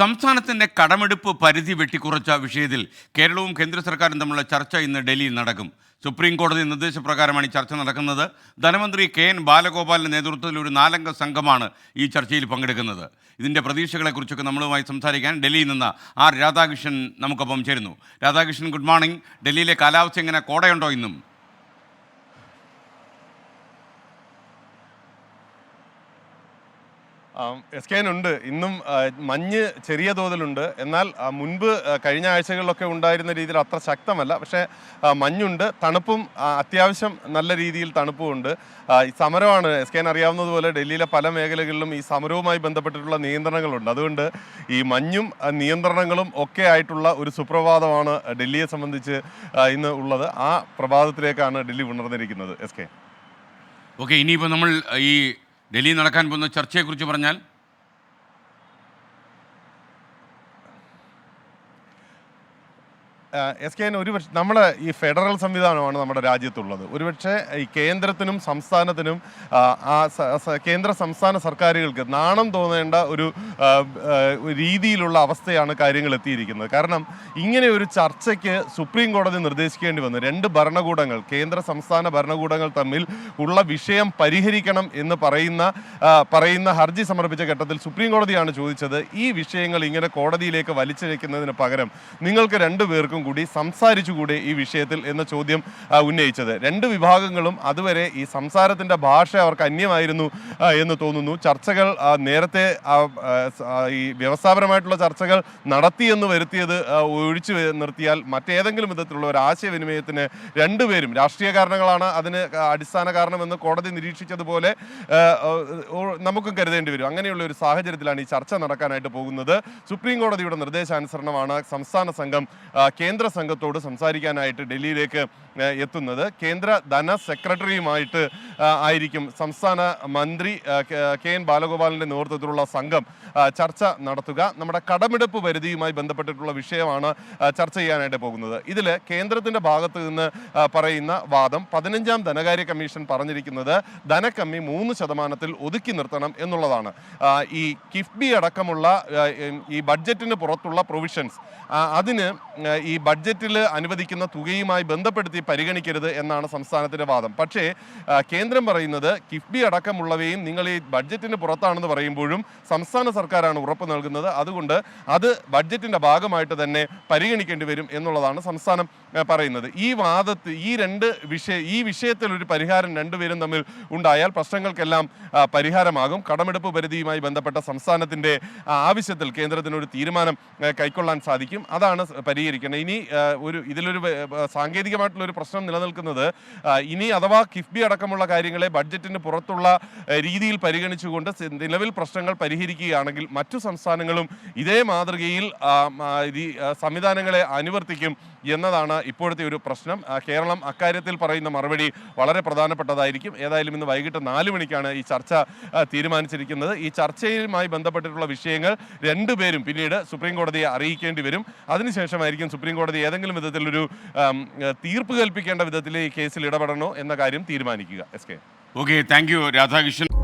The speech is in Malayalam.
സംസ്ഥാനത്തിൻ്റെ കടമെടുപ്പ് പരിധി വെട്ടിക്കുറച്ച വിഷയത്തിൽ കേരളവും കേന്ദ്ര സർക്കാരും തമ്മിലുള്ള ചർച്ച ഇന്ന് ഡൽഹിയിൽ നടക്കും. സുപ്രീം കോടതി നിർദ്ദേശപ്രകാരമാണ് ഈ ചർച്ച നടക്കുന്നത്. ധനമന്ത്രി കെ.എൻ. ബാലഗോപാലിൻ്റെ നേതൃത്വത്തിൽ ഒരു 4 സംഘമാണ് ഈ ചർച്ചയിൽ പങ്കെടുക്കുന്നത്. ഇതിൻ്റെ പ്രതീക്ഷകളെക്കുറിച്ചൊക്കെ നമ്മളുമായി സംസാരിക്കാൻ ഡൽഹിയിൽ നിന്ന് ആർ രാധാകൃഷ്ണൻ നമുക്കൊപ്പം ചേരുന്നു. Radhakrishnan, good morning. ഡൽഹിയിലെ കാലാവസ്ഥ എങ്ങനെ? കോടയുണ്ടോ ഇന്നും? ഉണ്ട്. ഇന്നും മഞ്ഞ് ചെറിയ തോതിലുണ്ട്. എന്നാൽ മുൻപ് കഴിഞ്ഞ ആഴ്ചകളിലൊക്കെ ഉണ്ടായിരുന്ന രീതിയിൽ അത്ര ശക്തമല്ല. പക്ഷേ മഞ്ഞുണ്ട്, തണുപ്പും അത്യാവശ്യം നല്ല രീതിയിൽ തണുപ്പുമുണ്ട്. ഈ സമരമാണ് അറിയാവുന്നതുപോലെ ഡൽഹിയിലെ പല മേഖലകളിലും ഈ സമരവുമായി ബന്ധപ്പെട്ടിട്ടുള്ള നിയന്ത്രണങ്ങളുണ്ട്. അതുകൊണ്ട് ഈ മഞ്ഞും നിയന്ത്രണങ്ങളും ഒക്കെ ആയിട്ടുള്ള ഒരു സുപ്രഭാതമാണ് ഡൽഹിയെ സംബന്ധിച്ച് ഇന്ന് ഉള്ളത്. ആ പ്രഭാതത്തിലേക്കാണ് ഡൽഹി ഉണർന്നിരിക്കുന്നത്. ഓക്കെ, ഇനിയിപ്പോൾ നമ്മൾ ഈ ഡൽഹി നടക്കാൻ പോകുന്ന ചർച്ചയെക്കുറിച്ച് പറഞ്ഞാൽ ഒരുപക്ഷെ നമ്മുടെ ഈ ഫെഡറൽ സംവിധാനമാണ് നമ്മുടെ രാജ്യത്തുള്ളത്. ഒരുപക്ഷെ ഈ കേന്ദ്രത്തിനും സംസ്ഥാനത്തിനും കേന്ദ്ര സംസ്ഥാന സർക്കാരുകൾക്ക് നാണം തോന്നേണ്ട ഒരു രീതിയിലുള്ള അവസ്ഥയാണ് കാര്യങ്ങൾ എത്തിയിരിക്കുന്നത്. കാരണം ഇങ്ങനെ ഒരു ചർച്ചയ്ക്ക് സുപ്രീം കോടതി നിർദ്ദേശിക്കേണ്ടി വന്നു. 2 ഭരണകൂടങ്ങൾ, കേന്ദ്ര സംസ്ഥാന ഭരണകൂടങ്ങൾ തമ്മിൽ ഉള്ള വിഷയം പരിഹരിക്കണം എന്ന് പറയുന്ന ഹർജി സമർപ്പിച്ച ഘട്ടത്തിൽ സുപ്രീം കോടതിയാണ് ചോദിച്ചത്, ഈ വിഷയങ്ങൾ ഇങ്ങനെ കോടതിയിലേക്ക് വലിച്ചിഴക്കുന്നതിന് പകരം നിങ്ങൾക്ക് 2 പേർക്കും കൂടി സംസാരിച്ചുകൂടെ ഈ വിഷയത്തിൽ എന്ന ചോദ്യം ഉന്നയിച്ചത്. 2 വിഭാഗങ്ങളും അതുവരെ ഈ സംസാരത്തിന്റെ ഭാഷ അവർക്ക് അന്യമായിരുന്നു എന്ന് തോന്നുന്നു. ചർച്ചകൾ നേരത്തെ ഈ വ്യവസ്ഥാപരമായിട്ടുള്ള ചർച്ചകൾ നടത്തിയെന്ന് വരുത്തിയത് ഒഴിച്ചു നിർത്തിയാൽ മറ്റേതെങ്കിലും വിധത്തിലുള്ള ഒരു ആശയവിനിമയത്തിന് 2 പേരും രാഷ്ട്രീയ കാരണങ്ങളാണ് അതിന് അടിസ്ഥാന കാരണമെന്ന് കോടതി നിരീക്ഷിച്ചതുപോലെ നമുക്കും കരുതേണ്ടി വരും. അങ്ങനെയുള്ള ഒരു സാഹചര്യത്തിലാണ് ഈ ചർച്ച നടക്കാനായിട്ട് പോകുന്നത്. സുപ്രീം കോടതിയുടെ നിർദ്ദേശാനുസരണമാണ് സംസ്ഥാന സംഘം കേന്ദ്ര സംഘത്തോട് സംസാരിക്കാനായിട്ട് ഡൽഹിയിലേക്ക് എത്തുന്നത്. കേന്ദ്ര ധന സെക്രട്ടറിയുമായിട്ട് ആയിരിക്കും സംസ്ഥാന മന്ത്രി കെ.എൻ. ബാലഗോപാലിൻ്റെ നേതൃത്വത്തിലുള്ള സംഘം ചർച്ച നടത്തുക. നമ്മുടെ കടമെടുപ്പ് പരിധിയുമായി ബന്ധപ്പെട്ടിട്ടുള്ള വിഷയമാണ് ചർച്ച ചെയ്യാനായിട്ട് പോകുന്നത്. ഇതിൽ കേന്ദ്രത്തിൻ്റെ ഭാഗത്ത് നിന്ന് പറയുന്ന വാദം 15ാം ധനകാര്യ കമ്മീഷൻ പറഞ്ഞിരിക്കുന്നത് ധനക്കമ്മി 3% ഒതുക്കി നിർത്തണം എന്നുള്ളതാണ്. ഈ കിഫ്ബി അടക്കമുള്ള ഈ ബഡ്ജറ്റിന് പുറത്തുള്ള പ്രൊവിഷൻസ് അതിന് ഈ ബഡ്ജറ്റിൽ അനുവദിക്കുന്ന തുകയുമായി ബന്ധപ്പെടുത്തി പരിഗണിക്കരുത് എന്നാണ് സംസ്ഥാനത്തിൻ്റെ വാദം. പക്ഷേ കേന്ദ്രം പറയുന്നത് കിഫ്ബി അടക്കമുള്ളവയും നിങ്ങൾ ഈ ബഡ്ജറ്റിന് പുറത്താണെന്ന് പറയുമ്പോഴും സംസ്ഥാന സർക്കാരാണ് ഉറപ്പ് നൽകുന്നത്. അതുകൊണ്ട് അത് ബഡ്ജറ്റിൻ്റെ ഭാഗമായിട്ട് തന്നെ പരിഗണിക്കേണ്ടി വരും എന്നുള്ളതാണ് സംസ്ഥാനം പറയുന്നത്. ഈ വിഷയത്തിൽ ഒരു പരിഹാരം 2 പേരും തമ്മിൽ ഉണ്ടായാൽ പ്രശ്നങ്ങൾക്കെല്ലാം പരിഹാരമാകും. കടമെടുപ്പ് പരിധിയുമായി ബന്ധപ്പെട്ട സംസ്ഥാനത്തിൻ്റെ ആവശ്യത്തിൽ കേന്ദ്രത്തിനൊരു തീരുമാനം കൈക്കൊള്ളാൻ സാധിക്കും. അതാണ് പരിഹരിക്കുന്നത്. ഇനി ഇതിലൊരു സാങ്കേതികമായിട്ടുള്ളൊരു പ്രശ്നം നിലനിൽക്കുന്നത്, ഇനി അഥവാ കിഫ്ബി അടക്കമുള്ള കാര്യങ്ങളെ ബഡ്ജറ്റിന് പുറത്തുള്ള രീതിയിൽ പരിഗണിച്ചുകൊണ്ട് നിലവിൽ പ്രശ്നങ്ങൾ പരിഹരിക്കുകയാണെങ്കിൽ മറ്റു സംസ്ഥാനങ്ങളും ഇതേ മാതൃകയിൽ സംവിധാനങ്ങളെ അനുവർത്തിക്കും എന്നതാണ് ഇപ്പോഴത്തെ ഒരു പ്രശ്നം. കേരളം അക്കാര്യത്തിൽ പറയുന്ന മറുപടി വളരെ പ്രധാനപ്പെട്ടതായിരിക്കും. ഏതായാലും ഇന്ന് വൈകിട്ട് 4 മണിക്കാണ് ഈ ചർച്ച തീരുമാനിച്ചിരിക്കുന്നത്. ഈ ചർച്ചയുമായി ബന്ധപ്പെട്ടിട്ടുള്ള വിഷയങ്ങൾ 2 പേരും പിന്നീട് സുപ്രീം കോടതിയെ അറിയിക്കേണ്ടി വരും. അതിനുശേഷമായിരിക്കും സുപ്രീം കോടതി ഏതെങ്കിലും വിധത്തിലൊരു തീർപ്പ് കൽപ്പിക്കേണ്ട വിധത്തിൽ ഈ കേസിൽ ഇടപെടണോ എന്ന കാര്യം തീരുമാനിക്കുക. Okay, thank you Radhakrishnan.